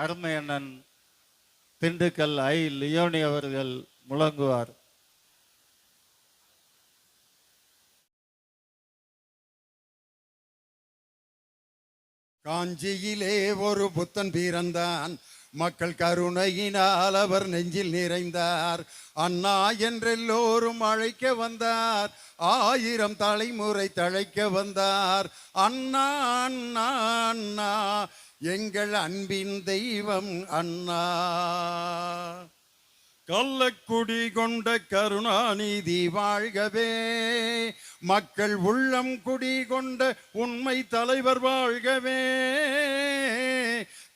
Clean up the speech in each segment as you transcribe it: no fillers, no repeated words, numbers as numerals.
அருமை அண்ணன் திண்டுக்கல் லியோனி அவர்கள் முழங்குவார். காஞ்சியிலே ஒரு புத்தன் பிறந்தான், மக்கள் கருணையினால் அவர் நெஞ்சில் நிறைந்தார். அண்ணா என்றெல்லோரும் அழைக்க வந்தார், 1000 தலைமுறை தழைக்க வந்தார். அண்ணா அண்ணா அண்ணா எங்கள் அன்பின் தெய்வம் அண்ணா. கள்ளக்குடி கொண்ட கருணாநிதி வாழ்கவே, மக்கள் உள்ளம் குடி கொண்ட உண்மை தலைவர் வாழ்கவே.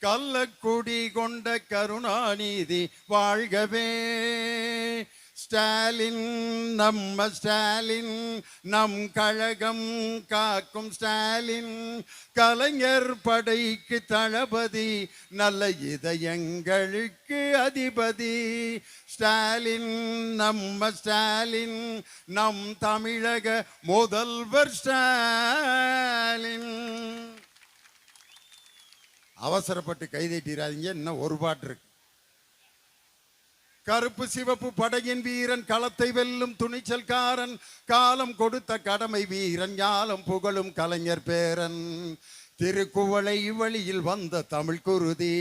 கள்ளக்குடி கொண்ட கருணாநிதி வாழ்கவே. ஸ்டாலின் நம்ம ஸ்டாலின், நம் கழகம் காக்கும் ஸ்டாலின். கலைஞர் படைக்கு தளபதி, நல்ல இதயங்களுக்கு அதிபதி. ஸ்டாலின் நம்ம ஸ்டாலின், நம் தமிழக முதல்வர் ஸ்டாலின். அவசரப்பட்டு கைதட்டிடாதீங்க, இன்னும் ஒரு பாட்டு இருக்கு. கருப்பு சிவப்பு படையின் வீரன், களத்தை வெல்லும் துணிச்சல்காரன், காலம் கொடுத்த கடமை வீரன், ஞாலம் புகழும் கலைஞர் பேரன். திருக்குவளை வழியில் வந்த தமிழ் குருதி,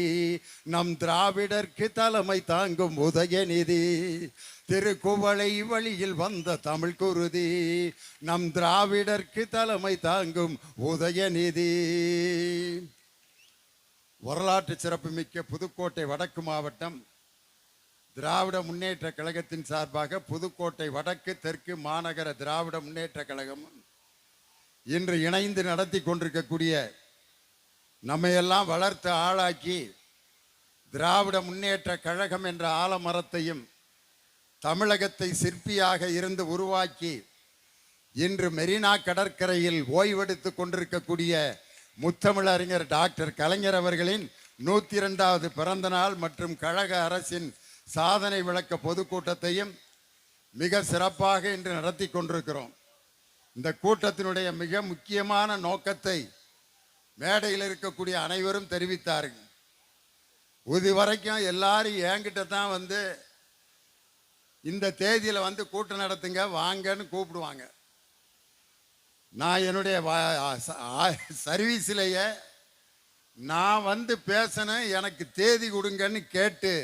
நம் திராவிடர்க்கு தலைமை தாங்கும் உதயநிதி. திருக்குவளை வழியில் வந்த தமிழ் குருதி, நம் திராவிடர்க்கு தலைமை தாங்கும் உதயநிதி. வரலாற்று சிறப்புமிக்க புதுக்கோட்டை வடக்கு மாவட்டம் திராவிட முன்னேற்ற கழகத்தின் சார்பாக புதுக்கோட்டை வடக்கு தெற்கு மாநகர திராவிட முன்னேற்ற கழகம் இன்று இணைந்து நடத்தி கொண்டிருக்கக்கூடிய, நம்மையெல்லாம் வளர்த்து ஆளாக்கி திராவிட முன்னேற்ற கழகம் என்ற ஆலமரத்தையும் தமிழகத்தை சிற்பியாக இருந்து உருவாக்கி இன்று மெரினா கடற்கரையில் ஓய்வெடுத்து கொண்டிருக்கக்கூடிய முத்தமிழறிஞர் டாக்டர் கலைஞர் அவர்களின் 102வது பிறந்த நாள் மற்றும் கழக அரசின் சாதனை விளக்க பொதுக்கூட்டத்தையும் மிக சிறப்பாக இன்று நடத்தி கொண்டிருக்கிறோம். இந்த கூட்டத்தினுடைய மிக முக்கியமான நோக்கத்தை மேடையில் இருக்கக்கூடிய அனைவரும் தெரிவித்தார்கள். இதுவரைக்கும் எல்லாரும் என்கிட்ட தான் வந்து இந்த தேதியில் வந்து கூட்டம் நடத்துங்க வாங்கன்னு கூப்பிடுவாங்க. நான் என்னுடைய சர்வீஸ்லேயே நான் வந்து பேசணும், எனக்கு தேதி கொடுங்கன்னு கேட்டு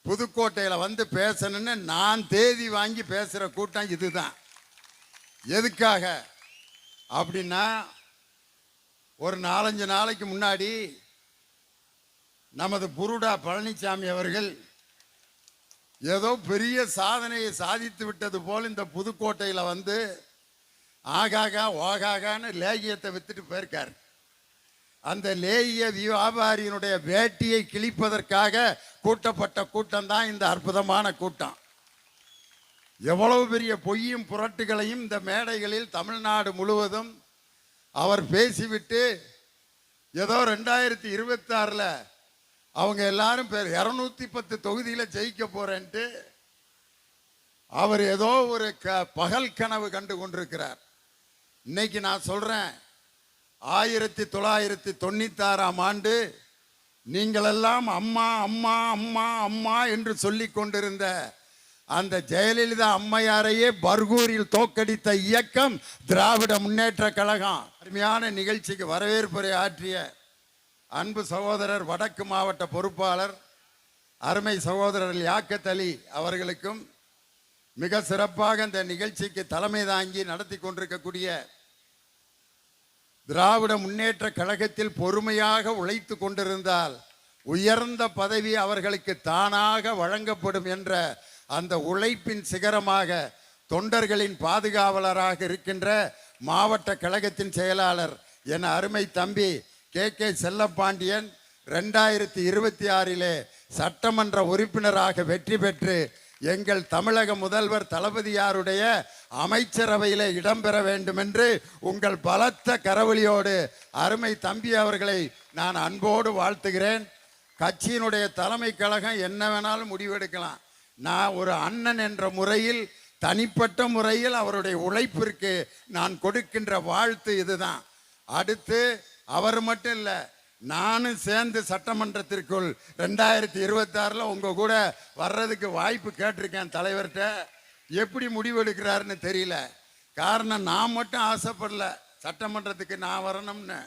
புதுக்கோட்டையில் வந்து பேசணுன்னு நான் தேதி வாங்கி பேசுகிற கூட்டம் இதுதான். எதுக்காக அப்படின்னா, ஒரு 4-5 நாளைக்கு முன்னாடி நமது புருடா பழனிசாமி அவர்கள் ஏதோ பெரிய சாதனையை சாதித்து விட்டது போல் இந்த புதுக்கோட்டையில் வந்து ஆகாகா ஓகாகான்னு லேகியத்தை வித்துட்டு போயிருக்கார். அந்த லேகிய வியாபாரியினுடைய வேட்டியை கிழிப்பதற்காக கூட்டப்பட்ட கூட்டம் தான் இந்த அற்புதமான கூட்டம். எவ்வளவு பெரிய பொய்யும் புரட்டுகளையும் இந்த மேடைகளில் தமிழ்நாடு முழுவதும் அவர் பேசிவிட்டு ஏதோ 2026 அவங்க எல்லாரும் 210 தொகுதியில் ஜெயிக்க போறேன்ட்டு அவர் ஏதோ ஒரு பகல் கனவு கண்டு கொண்டிருக்கிறார். இன்னைக்கு நான் சொல்றேன், 1996ஆம் ஆண்டு நீங்களெல்லாம் அம்மா அம்மா அம்மா அம்மா என்று சொல்லி கொண்டிருந்த அந்த ஜெயலலிதா அம்மையாரையே பர்கூரில் தோக்கடித்த இயக்கம் திராவிட முன்னேற்ற கழகம். அருமையான நிகழ்ச்சிக்கு வரவேற்புரை ஆற்றிய அன்பு சகோதரர் வடக்கு மாவட்ட பொறுப்பாளர் அருமை சகோதரர் யாக்கத் அலி அவர்களுக்கும், மிக சிறப்பாக இந்த நிகழ்ச்சிக்கு தலைமை தாங்கி நடத்தி கொண்டிருக்கக்கூடிய திராவிட முன்னேற்ற கழகத்தில் பொறுமையாக உழைத்து கொண்டிருந்தால் உயர்ந்த பதவி அவர்களுக்கு தானாக வழங்கப்படும் என்ற அந்த உழைப்பின் சிகரமாக தொண்டர்களின் பாதுகாவலராக இருக்கின்ற மாவட்ட கழகத்தின் செயலாளர் என் அருமை தம்பி கே செல்லப்பாண்டியன் 2026 சட்டமன்ற உறுப்பினராக வெற்றி பெற்று எங்கள் தமிழக முதல்வர் தளபதியாருடைய அமைச்சரவையில் இடம்பெற வேண்டும் என்று உங்கள் பலத்த கரவொலியோடு அருமை தம்பி அவர்களை நான் அன்போடு வாழ்த்துகிறேன். கட்சியினுடைய தலைமை கழகம் என்ன வேணாலும் முடிவெடுக்கலாம். நான் ஒரு அண்ணன் என்ற முறையில், தனிப்பட்ட முறையில் அவருடைய உழைப்பிற்கு நான் கொடுக்கின்ற வாழ்த்து இதுதான். அடுத்து அவர் மட்டும் இல்லை, நானும் சேர்ந்து சட்டமன்றத்திற்குள் 2026 உங்க கூட வர்றதுக்கு வாய்ப்பு கேட்டிருக்கேன் தலைவர்கிட்ட. எப்படி முடிவெடுக்கிறாருன்னு தெரியல. காரணம் நான் மட்டும் ஆசைப்படல சட்டமன்றத்துக்கு நான் வரணும்னு.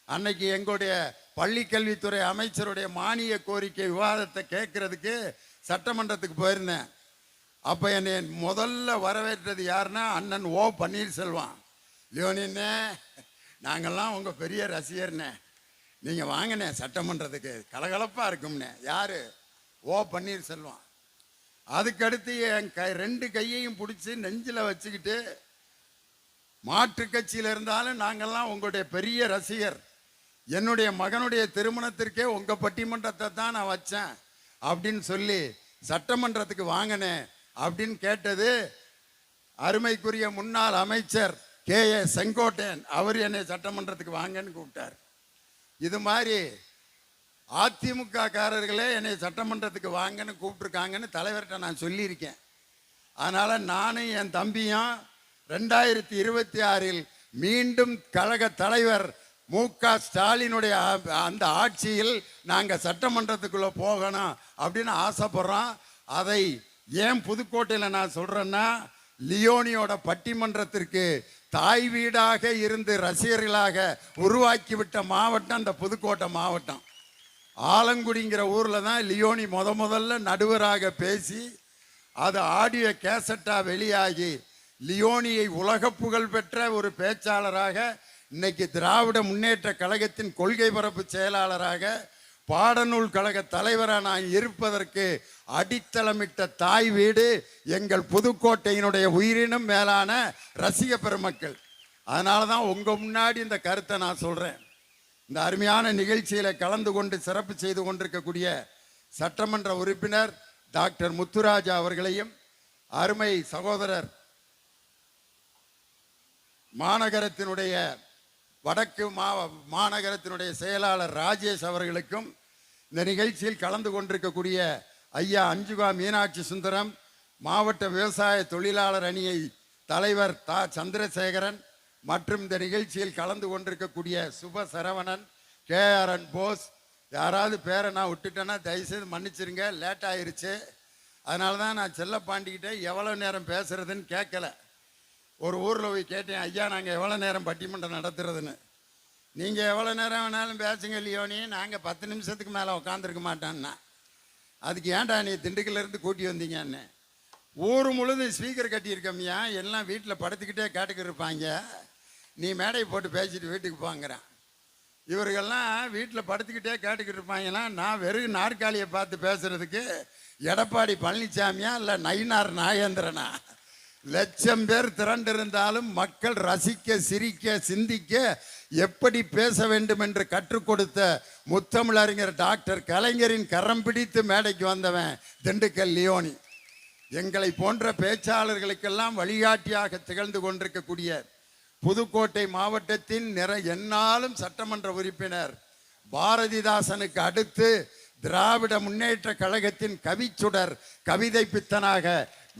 அன்னைக்கு எங்களுடைய பள்ளிக்கல்வித்துறை அமைச்சருடைய மானிய கோரிக்கை விவாதத்தை கேட்கறதுக்கு சட்டமன்றத்துக்கு போயிருந்தேன். அப்போ என்னை முதல்ல வரவேற்றது யாருன்னா அண்ணன் ஓ பன்னீர்செல்வம். லியோனின்னே, நாங்கள்லாம் உங்கள் பெரிய ரசிகர்னே, நீங்கள் வாங்கினே சட்டமன்றத்துக்கு, கலகலப்பாக இருக்கும்னே. யார்? ஓ பன்னீர்செல்வம். அதுக்கடுத்து என் ரெண்டு கையையும் பிடிச்சி நெஞ்சில் வச்சுக்கிட்டு, மாற்று கட்சியில் இருந்தாலும் நாங்கள்லாம் உங்களுடைய பெரிய ரசிகர், என்னுடைய மகனுடைய திருமணத்திற்கே உங்கள் பட்டிமன்றத்தை தான் நான் வச்சேன் அப்படின்னு சொல்லி சட்டமன்றத்துக்கு வாங்கினேன் அப்படின்னு கேட்டது அருமைக்குரிய முன்னாள் அமைச்சர் கே.ஏ. செங்கோட்டையன். அவர் என்னை சட்டமன்றத்துக்கு வாங்கன்னு கூப்பிட்டார். இது மாதிரி அதிமுக காரர்களே என்னை சட்டமன்றத்துக்கு வாங்கன்னு கூப்பிட்டுருக்காங்கன்னு தலைவர்கிட்ட நான் சொல்லியிருக்கேன். அதனால் நானும் என் தம்பியும் 2026 மீண்டும் கழக தலைவர் மு.க. ஸ்டாலினுடைய அந்த ஆட்சியில் நாங்கள் சட்டமன்றத்துக்குள்ளே போகணும் அப்படின்னு ஆசைப்படுறோம். அதை ஏன் புதுக்கோட்டையில் நான் சொல்கிறேன்னா, லியோனியோட பட்டிமன்றத்திற்கு தாய் வீடாக இருந்து ரசிகர்களாக உருவாக்கிவிட்ட மாவட்டம் அந்த புதுக்கோட்டை மாவட்டம். ஆலங்குடிங்கிற ஊரில் தான் லியோனி முதல்ல நடுவராக பேசி அது ஆடியோ கேசட்டாக வெளியாகி லியோனியை உலக புகழ் பெற்ற ஒரு பேச்சாளராக, இன்னைக்கு திராவிட முன்னேற்ற கழகத்தின் கொள்கை பரப்பு செயலாளராக, பாடநூல் கழக தலைவராக நான் இருப்பதற்கு அடித்தளமிட்ட தாய் வீடு எங்கள் புதுக்கோட்டையினுடைய உயிரினும் மேலான ரசிக பெருமக்கள். அதனால தான் உங்கள் முன்னாடி இந்த கருத்தை நான் சொல்கிறேன். இந்த அருமையான நிகழ்ச்சியில் கலந்து கொண்டு சிறப்பு செய்து கொண்டிருக்கக்கூடிய சட்டமன்ற உறுப்பினர் டாக்டர் முத்துராஜா அவர்களையும், அருமை சகோதரர் மாநகரத்தினுடைய வடக்கு மாநகரத்தினுடைய செயலாளர் ராஜேஷ் அவர்களுக்கும், இந்த நிகழ்ச்சியில் கலந்து கொண்டிருக்கக்கூடிய ஐயா அஞ்சுகா மீனாட்சி சுந்தரம், மாவட்ட விவசாய தொழிலாளர் அணியை தலைவர் தா சந்திரசேகரன் மற்றும் இந்த நிகழ்ச்சியில் கலந்து கொண்டிருக்கக்கூடிய சுப சரவணன், KRN போஸ், யாராவது பேரை நான் விட்டுட்டேன்னா தயவுசெய்து மன்னிச்சிருங்க, லேட் ஆயிருச்சு. அதனால தான் நான் செல்லப்பாண்டிக்கிட்டே எவ்வளோ நேரம் பேசுறதுன்னு கேட்கல. ஒரு ஊரில் போய் கேட்டேன், ஐயா நாங்கள் எவ்வளோ நேரம் பட்டிமன்றம் நடத்துறதுன்னு. நீங்கள் எவ்வளோ நேரம் வேணாலும் பேசுங்க லியோனி, நாங்கள் 10 நிமிஷத்துக்கு மேலே உட்காந்துருக்க மாட்டோன்னா. அதுக்கு ஏன்டா நீ திண்டுக்கல்லேருந்து கூட்டி வந்தீங்கன்னு. ஊர் முழுதும் ஸ்பீக்கர் கட்டியிருக்கோம்யா, எல்லாம் வீட்டில் படுத்துக்கிட்டே கேட்டுக்கிட்டு இருப்பாங்க, நீ மேடை போட்டு பேசிட்டு வீட்டுக்கு போங்கிறான். இவர்கள்லாம் வீட்டில் படுத்துக்கிட்டே கேட்டுக்கிட்டு இருப்பாங்கன்னா, நான் வெறும் நாற்காலியை பார்த்து பேசுறதுக்கு எடப்பாடி பழனிசாமியா இல்லை நயினார் நாகேந்திரனா? லட்சம் பேர் திரண்டிருந்தாலும் மக்கள் ரசிக்க, சிரிக்க, சிந்திக்க எப்படி பேச வேண்டும் என்று கற்றுக் கொடுத்த முத்தமிழறிஞர் டாக்டர் கலைஞரின் கரம் பிடித்து மேடைக்கு வந்தவன் திண்டுக்கல் லியோனி. எங்களை போன்ற பேச்சாளர்களுக்கெல்லாம் வழிகாட்டியாக திகழ்ந்து கொண்டிருக்கக்கூடிய புதுக்கோட்டை மாவட்டத்தின் எந்நாளும் சட்டமன்ற உறுப்பினர் பாரதிதாசனுக்கு அடுத்து திராவிட முன்னேற்ற கழகத்தின் கவிச்சுடர், கவிதை பித்தனாக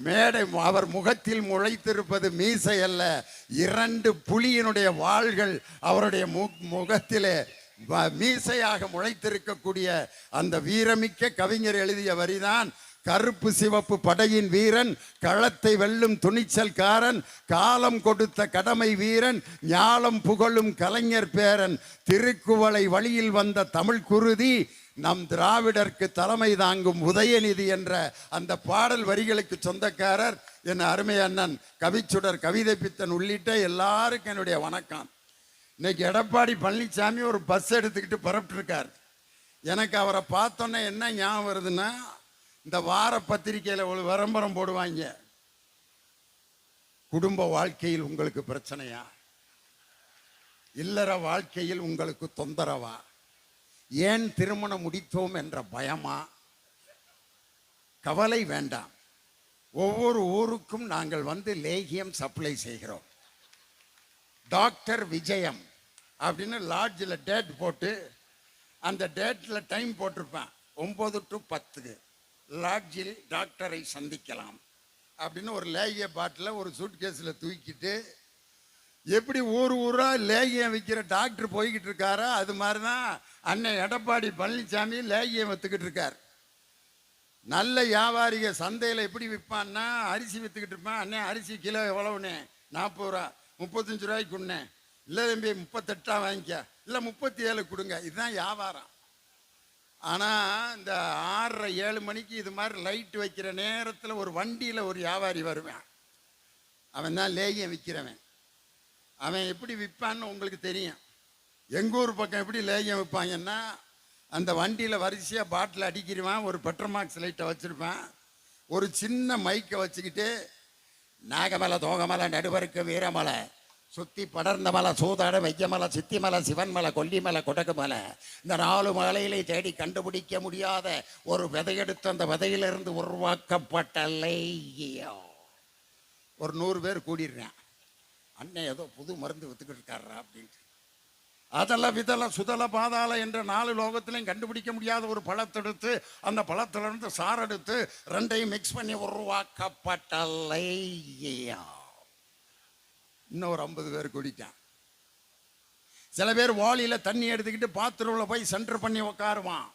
மேடை அவர் முகத்தில் முளைத்திருப்பது மீசை அல்ல, 2 புலியினுடைய வாள்கள் அவருடைய முகத்திலே மீசையாக முளைத்திருக்கக்கூடிய அந்த வீரமிக்க கவிஞர் எழுதிய வரிதான், கருப்பு சிவப்பு படையின் வீரன், களத்தை வெல்லும் துணிச்சல்காரன், காலம் கொடுத்த கடமை வீரன், ஞாலம் புகழும் கலைஞர் பேரன், திருக்குவளை வழியில் வந்த தமிழ் குருதி, நம் திராவிடருக்கு தலைமை தாங்கும் உதயநிதி என்ற அந்த பாடல் வரிகளுக்கு சொந்தக்காரர் என் அருமை அண்ணன் கவிச்சுடர், கவிதை பித்தன் உள்ளிட்ட எல்லாருக்கும் என்னுடைய வணக்கம். இன்னைக்கு எடப்பாடி பழனிசாமி ஒரு பஸ் எடுத்துக்கிட்டு புறப்பட்டுருக்கார். எனக்கு அவரை பார்த்தோன்னே என்ன ஞாபகம் வருதுன்னா, இந்த வார பத்திரிகையில் ஒரு விளம்பரம் போடுவாங்க, குடும்ப வாழ்க்கையில் உங்களுக்கு பிரச்சனையா, இல்லற வாழ்க்கையில் உங்களுக்கு தொந்தரவா, ஏன் திருமணம் முடித்தோம் என்ற பயமா? கவலை வேண்டாம், ஒவ்வொரு ஊருக்கும் நாங்கள் வந்து லேகியம் சப்ளை செய்கிறோம். டாக்டர் விஜயம் அப்படின்னு லாட்ஜில் டேட் போட்டு, அந்த டேட்டில் டைம் போட்டிருப்பேன் 9 to 10 லாட்ஜில் டாக்டரை சந்திக்கலாம் அப்படின்னு ஒரு லேகிய பாட்டில் ஒரு சூட்கேஸில் தூக்கிட்டு எப்படி ஊர் ஊரா லேகியம் விற்கிற டாக்டர் போய்கிட்டு இருக்காரோ அது மாதிரி தான் அண்ணன் எடப்பாடி பழனிசாமி லேகியம் வித்துக்கிட்டு இருக்கார். நல்ல வியாபாரிக சந்தையில் எப்படி விற்பான்னா அரிசி வித்துக்கிட்டு இருப்பான். அண்ணன் அரிசி கிலோ எவ்வளவுண்ணே? 40 ரூபா. 35 ரூபாய்க்கு கொடுண்ணே. இல்லை தம்பி 38 வாங்கிக்க, இல்லை 37 கொடுங்க. இதுதான் வியாபாரம். ஆனால் இந்த 6:30 7 மணிக்கு இது மாதிரி லைட் வைக்கிற நேரத்தில் ஒரு வண்டியில் ஒரு வியாபாரி வருவேன். அவன் தான் லேகியம் விற்கிறவன். அவன் எப்படி விற்பான்னு உங்களுக்கு தெரியும். எங்கள் ஊர் பக்கம் எப்படி லேகியம் விற்பாங்கன்னா, அந்த வண்டியில் வரிசையாக பாட்டில் அடிக்கிறவான், ஒரு பெட்ரோமாக்ஸ் லைட்டை வச்சுருப்பான், ஒரு சின்ன மைக்கை வச்சுக்கிட்டு நாகமலை தோகமலை நடுவருக்கு வீரமலை சுற்றி படர்ந்த மலை சூதாட வைக்கமலை சித்திமலை சிவன்மலை கொல்லிமலை கொடகுமலை, இந்த 4 மலையிலே தேடி கண்டுபிடிக்க முடியாத ஒரு விதையெடுத்து அந்த விதையிலிருந்து உருவாக்கப்பட்ட லேகியம். ஒரு 100 பேர் கூடிடுறேன். அண்ணன் ஏதோ புது மருந்து வித்துக்கிட்டு இருக்காரா அப்படின்ட்டு. அதெல்லாம் விதலை சுதல பாதாள என்ற 4 லோகத்திலையும் கண்டுபிடிக்க முடியாத ஒரு பழத்தெடுத்து அந்த பழத்திலிருந்து சாரெடுத்து 2ஐயும் மிக்ஸ் பண்ணி உருவாக்கப்பட்ட லேகியம். இன்னும் ஒரு 50 பேர் கூடிட்டான். சில பேர் வாளியில் தண்ணி எடுத்துக்கிட்டு பாத்ரூமில் போய் சென்டர் பண்ணி உட்காருவான்.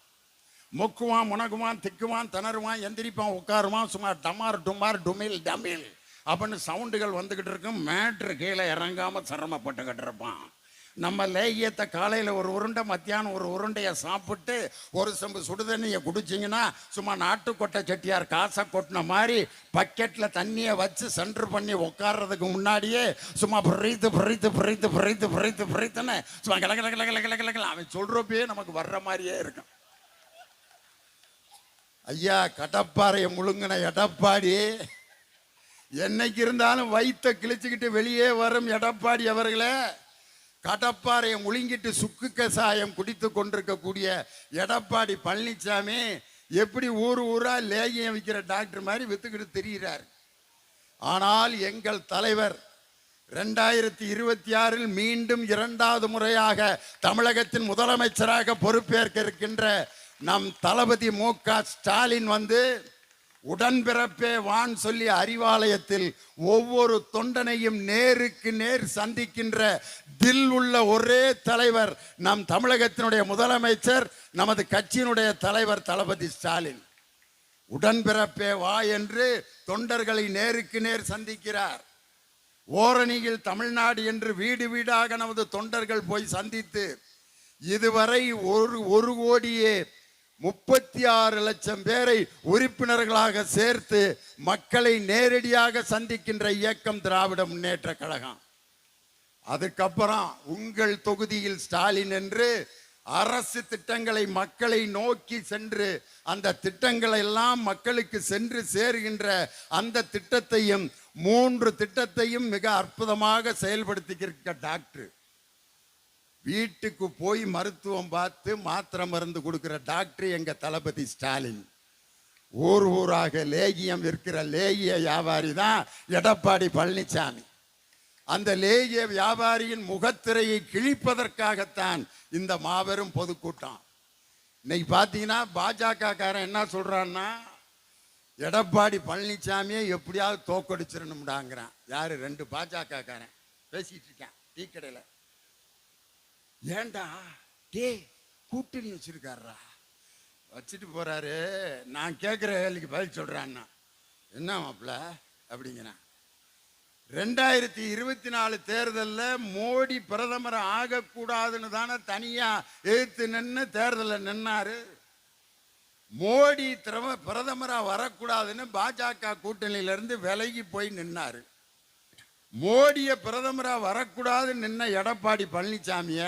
மொக்குவான், முனகுவான், திக்குவான், திணறுவான், எந்திரிப்பான், உட்காருவான். சும்மா டமார் டுமார் டுமில் டமில் அப்படின்னு சவுண்டுகள் வந்துக்கிட்டு இருக்கும். மேட்ரு கீழே இறங்காமல் சிரமப்பட்டுக்கிட்டு இருப்பான். நம்ம லேகியத்தை காலையில் ஒரு உருண்டை, மத்தியானம் ஒரு உருண்டையை சாப்பிட்டு ஒரு செம்பு சுடுதண்ணியை குடிச்சிங்கன்னா சும்மா நாட்டுக்கொட்டை செட்டியார் காசை கொட்டின மாதிரி பக்கெட்டில் தண்ணியை வச்சு சென்டர் பண்ணி உட்கார்றதுக்கு முன்னாடியே சும்மா பிரித்துன்னு சும்மா கிளக்கிளக்கிளக்கிளக்கிளக்கிளக்கிள அவன் சொல்கிறப்பயே நமக்கு வர்ற மாதிரியே இருக்கும். ஐயா, கடப்பாறையை முழுங்கின எடப்பாடி என்னைக்கு இருந்தாலும் வயிற்றை கிழிச்சுக்கிட்டு வெளியே வரும் எடப்பாடி அவர்களே, கடப்பாறையை முழுங்கிட்டு சுக்கு கசாயம் குடித்து கொண்டிருக்கக்கூடிய எடப்பாடி பழனிசாமி எப்படி ஊர் ஊரா லேகியம் விற்கிற டாக்டர் மாதிரி வித்துக்கிட்டு தெரிகிறார். ஆனால் எங்கள் தலைவர் 2026 மீண்டும் 2வது முறையாக தமிழகத்தின் முதலமைச்சராக பொறுப்பேற்க இருக்கின்ற நம் தளபதி மு.க. ஸ்டாலின் வந்து உடன்பிறப்பே வான் சொல்லி அறிவாலயத்தில் ஒவ்வொரு தொண்டனையும் நேருக்கு நேர் சந்திக்கின்ற தில் உள்ள ஒரே தலைவர் நம் தமிழகத்தினுடைய முதலமைச்சர், நமது கட்சியினுடைய தலைவர் தளபதி ஸ்டாலின். உடன்பிறப்பே வா என்று தொண்டர்களை நேருக்கு நேர் சந்திக்கிறார். ஓரணியில் தமிழ்நாடு என்று வீடு வீடாக நமது தொண்டர்கள் போய் சந்தித்து இதுவரை 1,36 லட்சம் பேரை உறுப்பினர்களாக சேர்த்து மக்களை நேரடியாக சந்திக்கின்ற இயக்கம் திராவிட முன்னேற்ற கழகம். அதுக்கப்புறம் உங்கள் தொகுதியில் ஸ்டாலின் என்று அரசு திட்டங்களை மக்களை நோக்கி சென்று அந்த திட்டங்களை எல்லாம் மக்களுக்கு சென்று சேருகின்ற அந்த திட்டத்தையும் 3 திட்டத்தையும் மிக அற்புதமாக செயல்படுத்திக்கிற டாக்டர். வீட்டுக்கு போய் மருத்துவம் பார்த்து மாத்திரை மருந்து கொடுக்கிற டாக்டர் எங்க தளபதி ஸ்டாலின். ஊர் ஊராக லேகியம் விற்கிற லேகிய வியாபாரி தான் எடப்பாடி பழனிசாமி. அந்த லேகிய வியாபாரியின் முகத்திரையை கிழிப்பதற்காகத்தான் இந்த மாபெரும் பொதுக்கூட்டம். இன்னைக்கு பார்த்தீங்கன்னா பாஜக காரன் என்ன சொல்றான்னா, எடப்பாடி பழனிசாமியை எப்படியாவது தோக்கடிச்சிடணும்டாங்கிறான். யாரு? 2 பாஜக காரன் பேசிட்டு இருக்கான் டீ கடையில். ஏண்டா டே கூட்டணி வச்சிருக்காரா, வச்சுட்டு போறாரு. நான் கேட்குற வேலைக்கு பதில் சொல்றான்னா, என்ன மாப்பிள்ள அப்படிங்கிறேன். 2024 தேர்தலில் மோடி பிரதமர் ஆகக்கூடாதுன்னு தானே தனியா எதிர்த்து நின்று தேர்தலில் நின்னாரு. மோடி பிரதமராக வரக்கூடாதுன்னு பாஜக கூட்டணியிலிருந்து விலகி போய் நின்னாரு. மோடிய பிரதமராக வரக்கூடாதுன்னு நின்ன எடப்பாடி பழனிசாமிய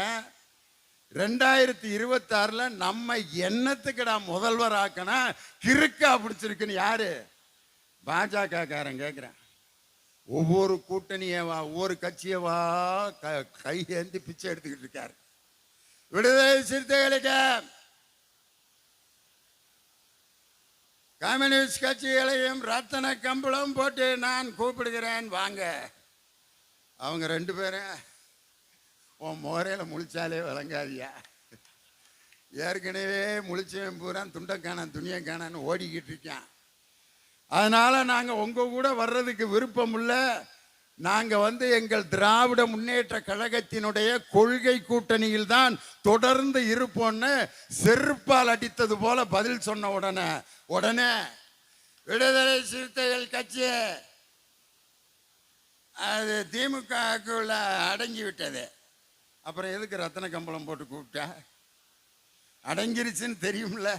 2026 நம்ம என்னத்துக்குடா முதல்வர் ஆக்கனா கிறுக்கா பிடிச்சிருக்குன்னு யாரு? பாஜக காரன் கேட்கிறேன். ஒவ்வொரு கூட்டணியவா ஒவ்வொரு கட்சியவா கை ஏந்தி பிச்சை எடுத்துக்கிட்டு இருக்காரு. விடுதலை சிறுத்தைகளுக்கு கம்யூனிஸ்ட் கட்சிகளையும் ரத்தன கம்பளம் போட்டு நான் கூப்பிடுகிறேன் வாங்க. அவங்க 2 பேரும் உன் முறையில் முழிச்சாலே விளங்காதியா. ஏற்கனவே முழிச்சவன் பூரா துண்டக்கான துணியக்கானு ஓடிக்கிட்டு இருக்கான். அதனால நாங்கள் உங்க கூட வர்றதுக்கு விருப்பம் இல்லை. நாங்க எங்கள் திராவிட முன்னேற்ற கழகத்தினுடைய கொள்கை கூட்டணியில் தான் தொடர்ந்து இருப்போம்னு செருப்பால் அடித்தது போல பதில் சொன்ன உடனே விடுதலை சிறுத்தைகள் கட்சி அது திமுகக்குள்ள அடங்கி விட்டது. அப்புறம் எதுக்கு ரத்தன கம்பளம் போட்டு கூப்பிட்டா? அடங்கிருச்சுன்னு தெரியும்ல.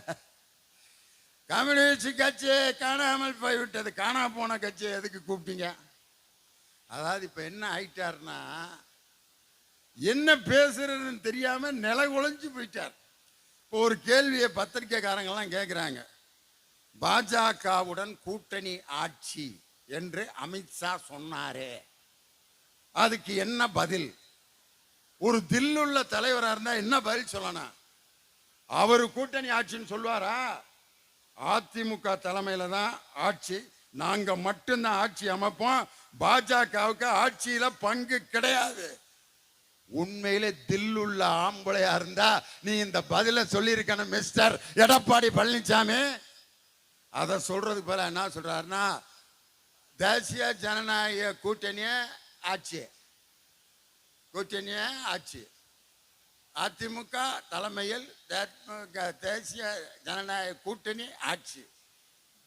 கம்யூனிஸ்ட் கட்சி காணாமல் போய்விட்டது. காணா போன கட்சி எதுக்கு கூப்பிட்டீங்க? அதாவது இப்ப என்ன ஆயிட்டாருன்னா, என்ன பேசுறதுன்னு தெரியாம நில குலைஞ்சு போயிட்டார். இப்போ ஒரு கேள்வியை பத்திரிகைக்காரங்கெல்லாம் கேட்குறாங்க. பாஜகவுடன் கூட்டணி ஆட்சி என்று அமித்ஷா சொன்னாரே, அதுக்கு என்ன பதில்? ஒரு தில்லுள்ள தலைவராக இருந்தா என்ன பதில் சொல்லணும்? அவர் கூட்டணி ஆட்சின்னு சொல்லுவாரா? அதிமுக தலைமையில தான் ஆட்சி, நாங்க மட்டும்தான் ஆட்சி அமைப்போம், பாஜகவுக்கு ஆட்சியில பங்கு கிடையாது. உண்மையிலே தில்லுள்ள ஆம்பளையா இருந்தா நீ இந்த பதில சொல்லியிருக்கணும் மிஸ்டர் எடப்பாடி பழனிசாமி. அதை சொல்றதுக்கு பதிலா என்ன சொல்றாருன்னா, தேசிய ஜனநாயக கூட்டணிய ஆட்சி, அதிமுக தலைமையில் தேசிய ஜனநாயக கூட்டணி ஆட்சி,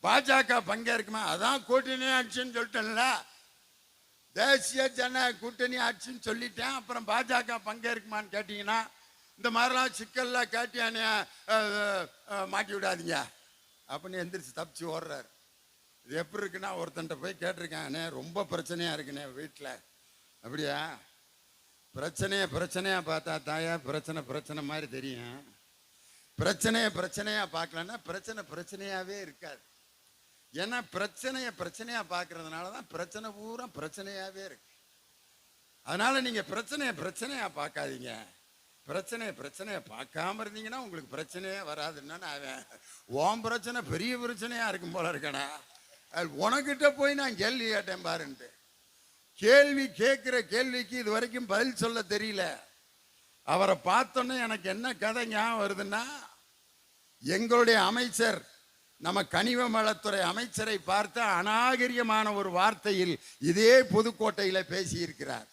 பாஜக பங்கேற்குமா? அதான் கூட்டணி ஆட்சின்னு சொல்லிட்டேன்ல. தேசிய ஜனநாயக கூட்டணி ஆட்சின்னு சொல்லிட்டேன். அப்புறம் பாஜக பங்கேற்குமான்னு கேட்டீங்கன்னா இந்த மாதிரிலாம் சிக்கல்ல கேட்டியானே மாட்டி விடாதீங்க அப்படின்னு எந்திரிச்சு தப்பிச்சு ஓடுறாரு. இது எப்படி இருக்குன்னா, ஒருத்தன்ட்ட போய் கேட்டிருக்கானே, ரொம்ப பிரச்சனையா இருக்குண்ணே வீட்டில். அப்படியா? பிரச்சனையா பார்த்தா தாயா பிரச்சனை மாதிரி தெரியும். பிரச்சனையா பார்க்கலன்னா பிரச்சனையாவே இருக்காது. ஏன்னா பிரச்சனையா பார்க்கறதுனால தான் பிரச்சனை பூரா பிரச்சனையாவே இருக்கு. அதனால நீங்க பிரச்சனையா பார்க்காதீங்க. பிரச்சனையை பார்க்காம இருந்தீங்கன்னா உங்களுக்கு பிரச்சனையே வராதுன்னா, அவன் உன் பிரச்சனை பெரிய பிரச்சனையா இருக்கும் போல இருக்கடா, உனக்கிட்ட போய் நான் கேள்வி கேட்டேன் பாருன்ட்டு. கேள்வி கேட்கிற கேள்விக்கு இது வரைக்கும் பதில் சொல்ல தெரியல. அவரை பார்த்தோன்னே எனக்கு என்ன கதை ஞாபகம் வருதுன்னா, எங்களுடைய அமைச்சர், நம்ம கனிம வளத்துறை அமைச்சரை பார்த்த அநாகரிகமான ஒரு வார்த்தையில் இதே புதுக்கோட்டையில பேசி இருக்கிறார்.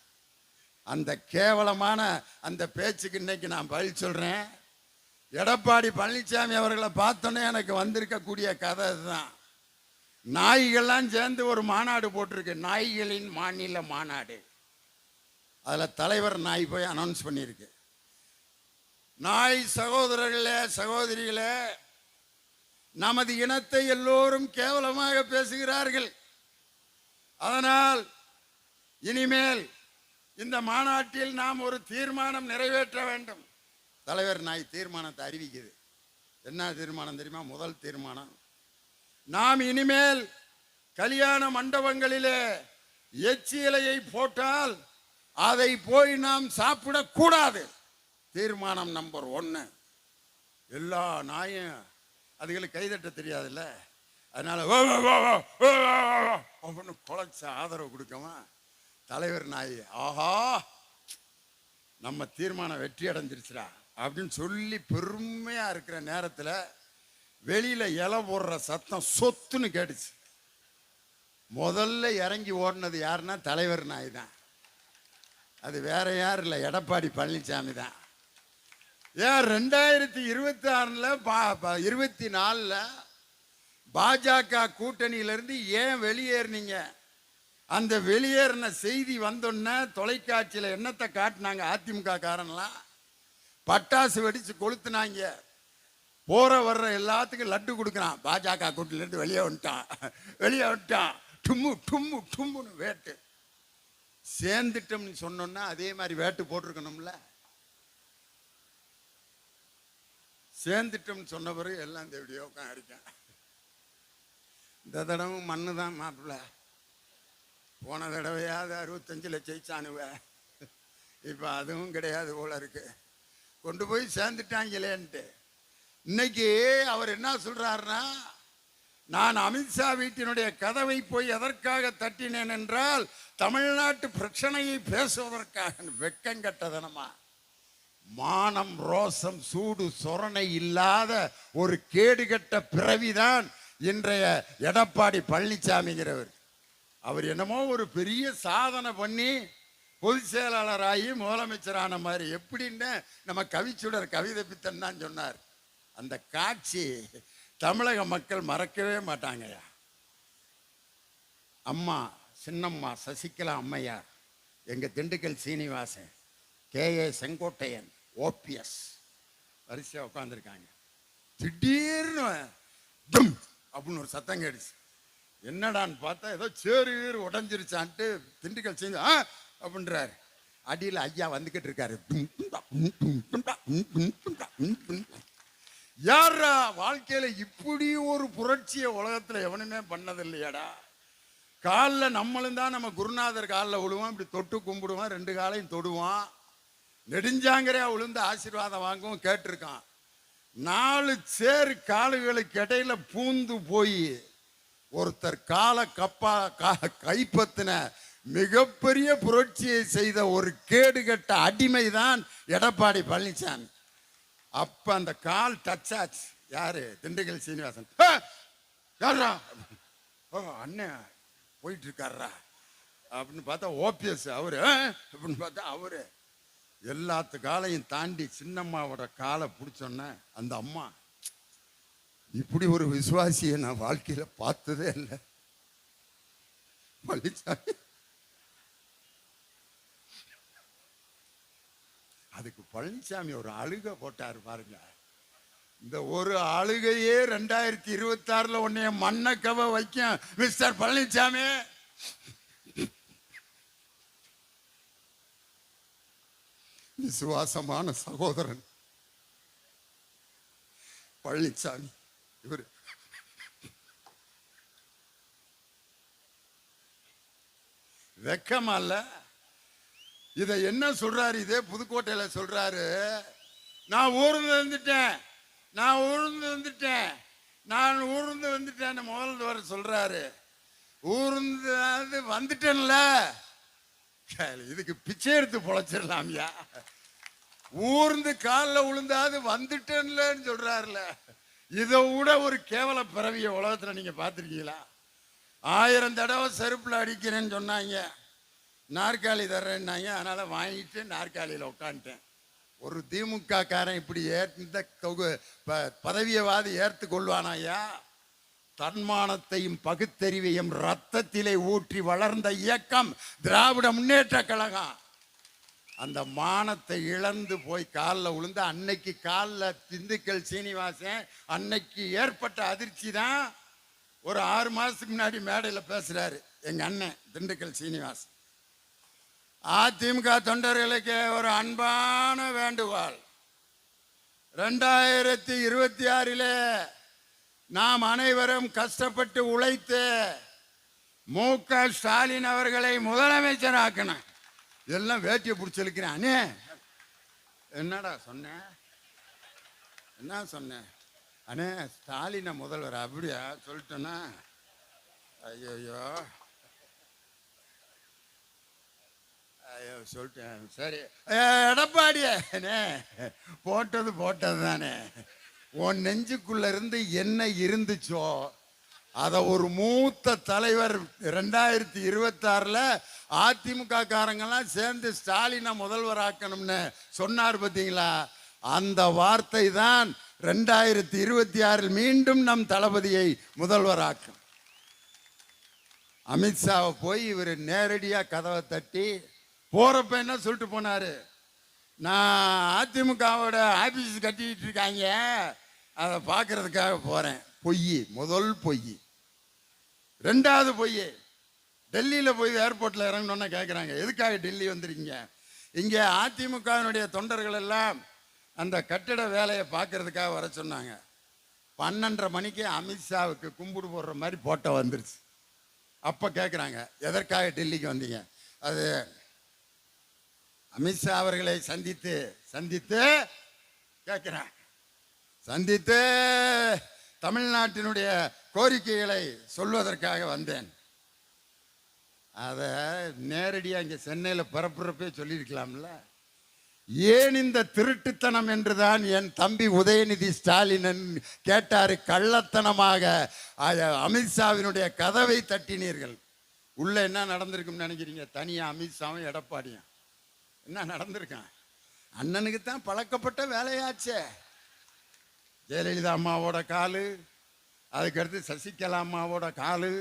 அந்த கேவலமான அந்த பேச்சுக்கு இன்னைக்கு நான் பதில் சொல்றேன். எடப்பாடி பழனிசாமி அவர்களை பார்த்தோன்னே எனக்கு வந்திருக்கக்கூடிய கதை இதுதான். நாய்கள்லாம் சேர்ந்து ஒரு மாநாடு போட்டிருக்கு, நாய்களின் மாநில மாநாடு. அதுல தலைவர் நாய் போய் அனௌன்ஸ் பண்ணியிருக்கு, நாய் சகோதரர்களே சகோதரிகளே, நமது இனத்தை எல்லோரும் கேவலமாக பேசுகிறார்கள். அதனால் இனிமேல் இந்த மாநாட்டில் நாம் ஒரு தீர்மானம் நிறைவேற்ற வேண்டும். தலைவர் நாய் தீர்மானத்தை அறிவிக்குது. என்ன தீர்மானம் தெரியுமா? முதல் தீர்மானம், நாம் இனிமேல் கல்யாண மண்டபங்களிலே எச்சி இலையை போட்டால் அதை போய் நாம் சாப்பிடக்கூடாது. தீர்மானம் நம்பர் 1. எல்லா நாயும் அதுகளுக்கு கைதட்ட தெரியாதுல்ல, அதனால அப்படின்னு குலைச்ச ஆதரவு கொடுக்கமா தலைவர் நாய், ஆஹா நம்ம தீர்மானம் வெற்றி அடைஞ்சிருச்சுடா அப்படின்னு சொல்லி பெருமையா இருக்கிற நேரத்தில் வெளியில இலை போடுற சத்தம் சொத்துன்னு கேட்டுச்சு. முதல்ல இறங்கி ஓடினது யாருன்னா தலைவர் நாய் தான். அது வேற யாரும் இல்லை, எடப்பாடி பழனிசாமி தான். ஏன் 2026 24 பாஜக கூட்டணியிலிருந்து ஏன் வெளியேறினீங்க? அந்த வெளியேறின செய்தி வந்தோன்னே தொலைக்காட்சியில் என்னத்தை காட்டினாங்க? அதிமுக காரன்லாம் பட்டாசு வெடிச்சு கொளுத்துனாங்க. போற வர்ற எல்லாத்துக்கும் லட்டு கொடுக்குறான். பாஜக கூட்டணியிலிருந்து வெளியே வந்துட்டான். டும்மு டும்மு டும்முன்னு வேட்டு. சேர்ந்துட்டோம்னு சொன்னோன்னா அதே மாதிரி வேட்டு போட்டிருக்கணும்ல. சேர்ந்துட்டோம்னு சொன்ன பிறகு எல்லாம் இந்த வீடியோ இருக்கேன். இந்த தடவை மண்ணு தான் மாப்பிள்ள. போன தடவையாவது 65 ஜெயிச்சானுவ, இப்போ அதுவும் கிடையாது போல இருக்கு. கொண்டு போய் சேர்ந்துட்டாங்களேன்ட்டு. இன்னைக்கு அவர் என்ன சொல்றாருன்னா, நான் அமித்ஷா வீட்டினுடைய கதவை போய் எதற்காக தட்டினேன் என்றால் தமிழ்நாட்டு பிரச்சனையை பேசுவதற்காக. வெக்கங்கட்டதனமா, மானம் ரோசம் சூடு சொரணை இல்லாத ஒரு கேடுகட்ட பிறவிதான் இன்றைய எடப்பாடி பழனிசாமிங்கிறவர். அவர் என்னமோ ஒரு பெரிய சாதனை பண்ணி பொதுச் செயலாளராகி முதலமைச்சரான மாதிரி. எப்படின்னு நம்ம கவிச்சுடர் கவிதை பித்தன் தான் சொன்னார். அந்த காட்சி தமிழக மக்கள் மறக்கவே மாட்டாங்கய்யா. அம்மா சின்னம்மா சசிகலா அம்மையார், எங்கள் திண்டுக்கல் சீனிவாசன், KA செங்கோட்டையன், OPS வரிசையாக உட்காந்துருக்காங்க. திடீர்னு டும் அப்படின்னு ஒரு சத்தம் கேடுச்சு. என்னடான்னு பார்த்தா ஏதோ சேரு உடஞ்சிருச்சான்ட்டு திண்டுக்கல் சீனி அப்படின்றாரு. அடியில் ஐயா வந்துக்கிட்டு இருக்காரு. யாரா வாழ்க்கையில இப்படி ஒரு புரட்சியை உலகத்துல எவனுமே பண்ணது இல்லையாடா. காலில் நம்மளும் தான் நம்ம குருநாதர் காலில் விழுவோம், இப்படி தொட்டு கும்பிடுவோம், 2 காலையும் தொடுவோம், நெடுஞ்சாங்கரையா விழுந்து ஆசீர்வாதம் வாங்கவும் கேட்டிருக்கான். 4 சேர் காலுகளுக்கு இடையில பூந்து போய் ஒருத்தர் காலை கைப்பற்றின மிகப்பெரிய புரட்சியை செய்த ஒரு கேடுகட்ட அடிமைதான் எடப்பாடி பழனிசாமி. அப்ப அந்த கால் டச் ஆச்சு. யாரு? திண்டுக்கல் சீனிவாசன். யாரா? ஓ அண்ணன் போயிட்டு இருக்காரா அப்படின்னு பார்த்தா OPS அவரு, அப்படின்னு பார்த்தா அவரு. எல்லாத்து காலையும் தாண்டி சின்னம்மாவோட காலை பிடிச்சோன்ன அந்த அம்மா, இப்படி ஒரு விசுவாசியை நான் வாழ்க்கையில பார்த்ததே இல்லை. பழனிசாமி அதுக்கு பழனிசாமி ஒரு அழுகை போட்டாரு பாருங்க. இந்த ஒரு அழுகையே 2026 உன்னைய மண்ணக்கவ வைக்கும் மிஸ்டர் பழனிசாமி. விசுவாசமான சகோதரன் பழனிசாமி. இவர் வெக்கமா இல்ல? இதை என்ன சொல்றாரு? இதே புதுக்கோட்டையில சொல்றாரு, நான் ஊர்ந்து வந்துட்டேன், நான் ஊர்ந்து வந்துட்டேன், நான் ஊர்ந்து வந்துட்டேன்னு முதல்வர் சொல்றாரு. ஊர்ந்து வந்துட்டேன்ல, இதுக்கு பிச்சை எடுத்து பொழைச்சிடலாம்யா. ஊர்ந்து காலில் விழுந்தாது வந்துட்டேன்லன்னு சொல்றாருல. இதை விட ஒரு கேவல பிறவிய உலகத்துல நீங்க பார்த்துருக்கீங்களா? 1000 தடவை செருப்புல அடிக்கிறேன்னு சொன்னாங்க, நாற்காலி தர்றேன்னாங்க, அதனால வாங்கிட்டு நாற்காலியில் உட்காந்துட்டேன். ஒரு திமுக காரன் இப்படி இந்த பதவியவாதி ஏற்று கொள்வானாயா? தன்மானத்தையும் பகுத்தறிவையும் ரத்தத்திலே ஊற்றி வளர்ந்த இயக்கம் திராவிட முன்னேற்ற கழகம். அந்த மானத்தை இழந்து போய் காலில் விழுந்து அன்னைக்கு காலில் திண்டுக்கல் சீனிவாசன் அன்னைக்கு ஏற்பட்ட அதிர்ச்சி தான் ஒரு 6 மாசத்துக்கு முன்னாடி மேடையில் பேசுறாரு எங்க அண்ணன் திண்டுக்கல் சீனிவாசன். அதிமுக தொண்டர்களுக்கு ஒரு அன்பான வேண்டுகோள், 2026 நாம் அனைவரும் கஷ்டப்பட்டு உழைத்து MK ஸ்டாலின் அவர்களை முதலமைச்சர் ஆக்கணும். எல்லாம் வேட்டியை பிடிச்சி இழுக்கிறேன். அண்ணே என்னடா சொன்னேன்? என்ன சொன்னேன்? அண்ணே ஸ்டாலினை முதல்வர் அப்படியா சொல்லிட்டேன்னா? ஐயோ சொல்லிட்டேன். சரி எடப்பாடியே போட்டது தானே. உன் நெஞ்சுக்குள்ள இருந்து என்ன இருந்துச்சோ அதை ஒரு மூத்த தலைவர் 2026 அதிமுக காரங்கெல்லாம் சேர்ந்து ஸ்டாலினை முதல்வராக்கணும்னு சொன்னார் பார்த்தீங்களா? அந்த வார்த்தை தான் 2026 மீண்டும் நம் தளபதியை முதல்வராக்கும். அமித்ஷாவை போய் இவர் நேரடியாக கதவை தட்டி போறப்ப என்ன சொல்லிட்டு போனாரு? நான் அதிமுகவோட ஆபீஸ் கட்டிட்டு இருக்காங்க, அதை பார்க்கறதுக்காக போறேன். பொய், முதல் பொய். 2வது பொய், டெல்லியில் போய் ஏர்போர்ட்டில் இறங்கணும்னா கேட்குறாங்க, எதுக்காக டெல்லி வந்துருக்கீங்க? இங்கே அதிமுகவினுடைய தொண்டர்கள் எல்லாம் அந்த கட்டிட வேலையை பார்க்கறதுக்காக வர சொன்னாங்க. 12:30 மணிக்கு அமித்ஷாவுக்கு கும்பிடு போடுற மாதிரி போட்டோ வந்துருச்சு. அப்போ கேட்குறாங்க, எதற்காக டெல்லிக்கு வந்தீங்க? அது அமித்ஷா அவர்களை சந்தித்து கேட்கிறேன், சந்தித்து தமிழ்நாட்டினுடைய கோரிக்கைகளை சொல்வதற்காக வந்தேன். அதை நேரடியாக இங்கே சென்னையில் பரப்புறப்பே சொல்லியிருக்கலாம்ல. ஏன் இந்த திருட்டுத்தனம் என்றுதான் என் தம்பி உதயநிதி ஸ்டாலின் கேட்டாரு. கள்ளத்தனமாக அமித்ஷாவினுடைய கதவை தட்டினீர்கள். உள்ள என்ன நடந்திருக்குன்னு நினைக்கிறீங்க? தனியா அமித்ஷாவும் எடப்பாடியும் என்ன நடந்திருக்கான்? அண்ணனுக்கு தான் பழக்கப்பட்ட வேலையாச்சே. ஜெயலலிதா அம்மாவோட காலு, அதுக்கடுத்து சசிகலா அம்மாவோட காலு,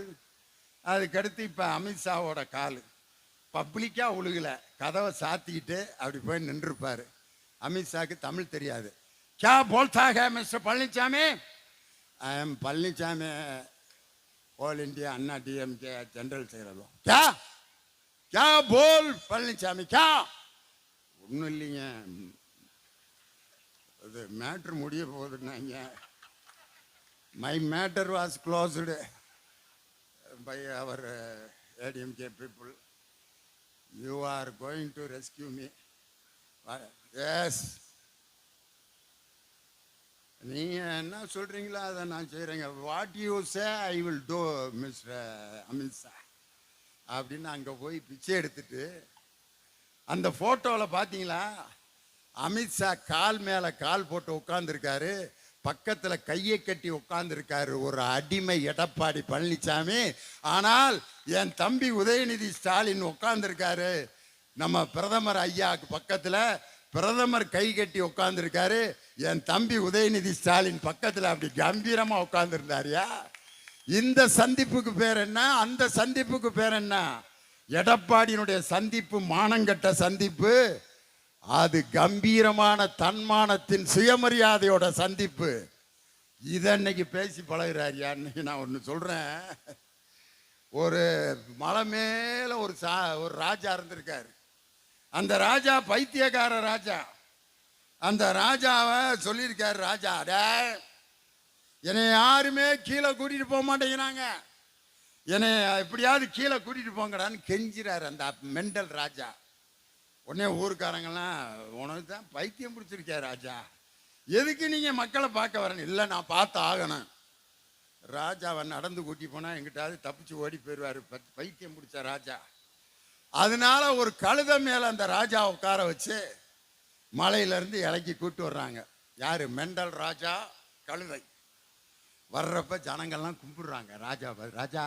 அதுக்கடுத்து இப்போ அமித்ஷாவோட காலு. பப்ளிக்காக உழுகல, கதவை சாத்திக்கிட்டு அப்படி போய் நின்றுருப்பார். அமித்ஷாக்கு தமிழ் தெரியாது. क्या बोलता है mister Palaniswami? I am Palaniswami, all India Anna DMK general secretary. क्या क्या बोल पழனிசாமி? क्या ஒன்றும் இல்லைங்க, அது மேட்ரு முடிய போகுதுன்னாங்க. My matter was closed by our ADMK people. You are going to rescue me. Yes, நீங்கள் என்ன சொல்கிறீங்களோ அதை நான் செய்கிறேங்க. What you say I will do mister Amit Shah அப்படின்னு அங்கே போய் பிச்சை எடுத்துட்டு, அந்த ஃபோட்டோவில் பார்த்தீங்களா, அமித்ஷா கால் மேலே கால் போட்டு உட்காந்துருக்காரு, பக்கத்தில் கையை கட்டி உட்காந்துருக்காரு ஒரு அடிமை எடப்பாடி பழனிசாமி. ஆனால் என் தம்பி உதயநிதி ஸ்டாலின் உட்காந்துருக்காரு நம்ம பிரதமர் ஐயாவுக்கு பக்கத்தில். பிரதமர் கை கட்டி உட்காந்துருக்காரு, என் தம்பி உதயநிதி ஸ்டாலின் பக்கத்தில் அப்படி கம்பீரமா உட்கார்ந்துருந்தாரியா. இந்த சந்திப்புக்கு பேர் என்ன? அந்த சந்திப்புக்கு பேர் என்ன? எடப்பாடியினுடைய சந்திப்பு மானங்கட்ட சந்திப்பு. அது கம்பீரமான தன்மானத்தின் சுயமரியாதையோட சந்திப்பு. இதை இன்னைக்கு பேசி பழகிறாரியா. இன்னைக்கு நான் ஒன்று சொல்றேன். ஒரு மலை மேல ஒரு ராஜா இருந்திருக்காரு. அந்த ராஜா பைத்தியக்கார ராஜா. அந்த ராஜாவை சொல்லியிருக்காரு, ராஜா என்னை யாருமே கீழே கூட்டிட்டு போக மாட்டேங்கிறாங்க, என்னை எப்படியாவது கீழே கூட்டிட்டு போங்கடான்னு கெஞ்சிறாரு அந்த மெண்டல் ராஜா. உடனே ஊருக்காரங்கெல்லாம், உனக்கு தான் பைத்தியம் பிடிச்சிருக்கே ராஜா, எதுக்கு நீங்க மக்களை பார்க்க வரணும்? இல்லை, நான் பார்த்து ஆகணும். ராஜாவை நடந்து கூட்டி போனா எங்கிட்டாவது தப்பிச்சு ஓடி போயிடுவாரு பைத்தியம் பிடிச்ச ராஜா. அதனால ஒரு கழுதை மேல அந்த ராஜா உட்கார வச்சு மலையிலேருந்து இலக்கி கூட்டு வர்றாங்க. யாரு? மெண்டல் ராஜா கழுதை. வர்றப்ப ஜனங்கள்லாம் கும்பிடுறாங்க ராஜாவை. ராஜா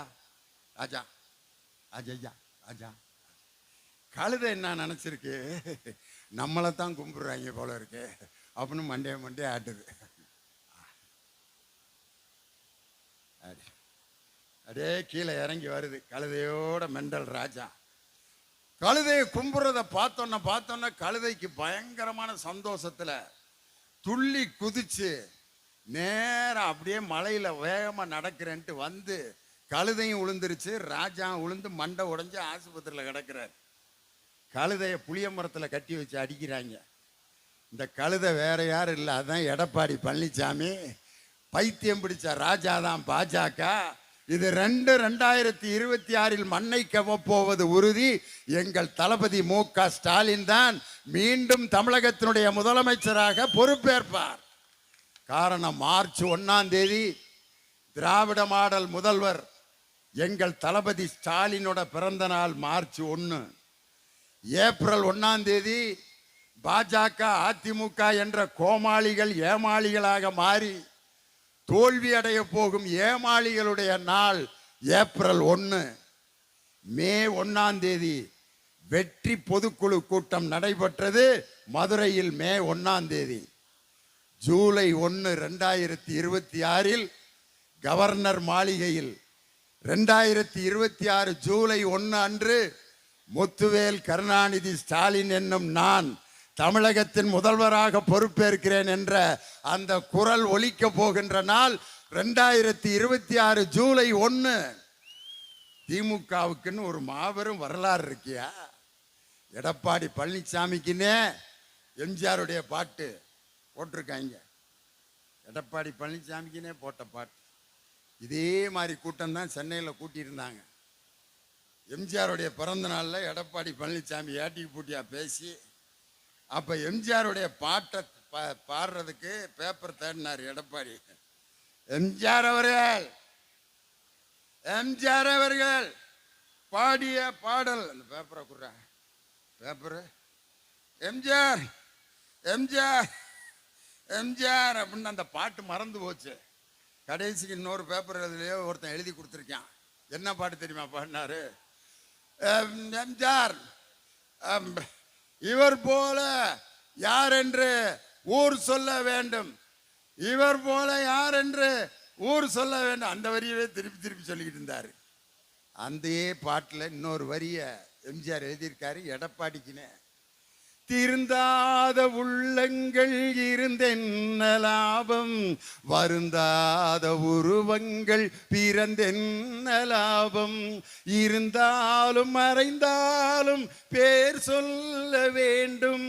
ராஜா ராஜா ராஜா. கழுதை என்ன நினச்சிருக்கு, நம்மளை தான் கும்பிடுறாங்க போல இருக்கு அப்படின்னு மண்டே ஆட்டுது. அப்படியே கீழே இறங்கி வருது கழுதையோட மெண்டல் ராஜா. கழுதையை கும்புறத பார்த்தோன்னா கழுதைக்கு பயங்கரமான சந்தோஷத்துல துள்ளி குதிச்சு நேரம் அப்படியே மலையில வேகமா நடக்கிறேன்ட்டு வந்து கழுதையும் உளுந்துருச்சு, ராஜா உளுந்து மண்டை உடைஞ்சு ஆஸ்பத்திரியில் கிடக்கிறார். கழுதையை புளிய மரத்தில் கட்டி வச்சு அடிக்கிறாங்க. இந்த கழுதை வேற யாரும் இல்லை, அதுதான் எடப்பாடி பழனிசாமி. பைத்தியம் பிடிச்ச ராஜா தான் பாஜக. இது 2026 மண்ணை கவப்போவது உறுதி. எங்கள் தளபதி மு.க. ஸ்டாலின் தான் மீண்டும் தமிழகத்தினுடைய முதலமைச்சராக பொறுப்பேற்பார். காரணம், மார்ச் 1 திராவிட மாடல் முதல்வர் எங்கள் தளபதி ஸ்டாலினோட பிறந்த நாள் மார்ச் 1. ஏப்ரல் 1 பாஜக அதிமுக என்ற கோமாளிகள் ஏமாளிகளாக மாறி தோல்வி அடைய போகும் ஏமாளிகளுடைய நாள் ஏப்ரல் 1. மே 1 வெற்றி பொதுக்குழு கூட்டம் நடைபெற்றது மதுரையில். மே 1 ஜூலை 1 2026 கவர்னர் மாளிகையில் 2026 ஜூலை 1 அன்று முத்துவேல் கருணாநிதி ஸ்டாலின் என்னும் நான் தமிழகத்தின் முதல்வராக பொறுப்பேற்கிறேன் என்ற அந்த குரல் ஒலிக்க போகின்ற நாள் 2026 ஜூலை 1. திமுகவுக்குன்னு ஒரு மாபெரும் வரலாறு இருக்கியா. எடப்பாடி பழனிசாமிக்குன்னே எம்ஜிஆருடைய பாட்டு போட்டிருக்காங்க. எடப்பாடி பழனிசாமிக்குன்னே போட்ட பாட்டு. இதே மாதிரி கூட்டம் தான் சென்னையில் கூட்டியிருந்தாங்க. எம்ஜிஆருடைய பிறந்த நாளில் எடப்பாடி பழனிசாமி ஏட்டிக்கு பூட்டியா பேசி, அப்போ எம்ஜிஆருடைய பாட்டை பாடுறதுக்கு பேப்பர் தேடினார் எடப்பாடி. எம்ஜிஆர் அவர்கள் பாடிய பாடல், அந்த பேப்பரை குடுற பேப்பரு, எம்ஜிஆர் எம்ஜிஆர் எம்ஜிஆர் அப்படின்னு அந்த பாட்டு மறந்து போச்சு. கடைசிக்கு இன்னொரு பேப்பர் எழுதுலையோ ஒருத்தன் எழுதி கொடுத்துருக்கான். என்ன பாட்டு தெரியுமா பாடினாரு? எம்ஜிஆர் அம், இவர் போல யார் என்று ஊர் சொல்ல வேண்டும், இவர் போல யார் என்று ஊர் சொல்ல வேண்டும். அந்த வரியவே திருப்பி திருப்பி சொல்லிக்கிட்டு இருந்தாரு. அந்த பாட்டில் இன்னொரு வரிய எம்ஜிஆர் எழுதியிருக்காரு எடப்பாடிக்குன்னு. திருந்தாத உள்ளங்கள் இருந்தென்ன லாபம், வருந்தாத உருவங்கள் பிறந்தென்ன லாபம், இருந்தாலும் மறைந்தாலும் பேர் சொல்ல வேண்டும்,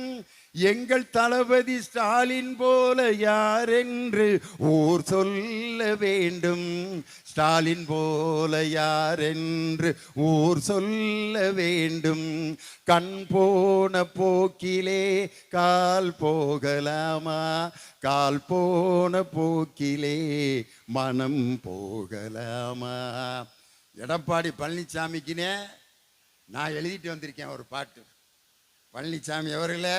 எங்கள் தளபதி ஸ்டாலின் போல யார் என்று ஊர் சொல்ல வேண்டும், ஸ்டாலின் போல யார் என்று ஊர் சொல்ல வேண்டும், கண் போன போக்கிலே கால் போகலாமா, கால் போன போக்கிலே மனம் போகலாமா. எடப்பாடி பழனிசாமிக்குனே நான் எழுதிட்டு வந்திருக்கேன் ஒரு பாட்டு. பழனிசாமி அவர்களே,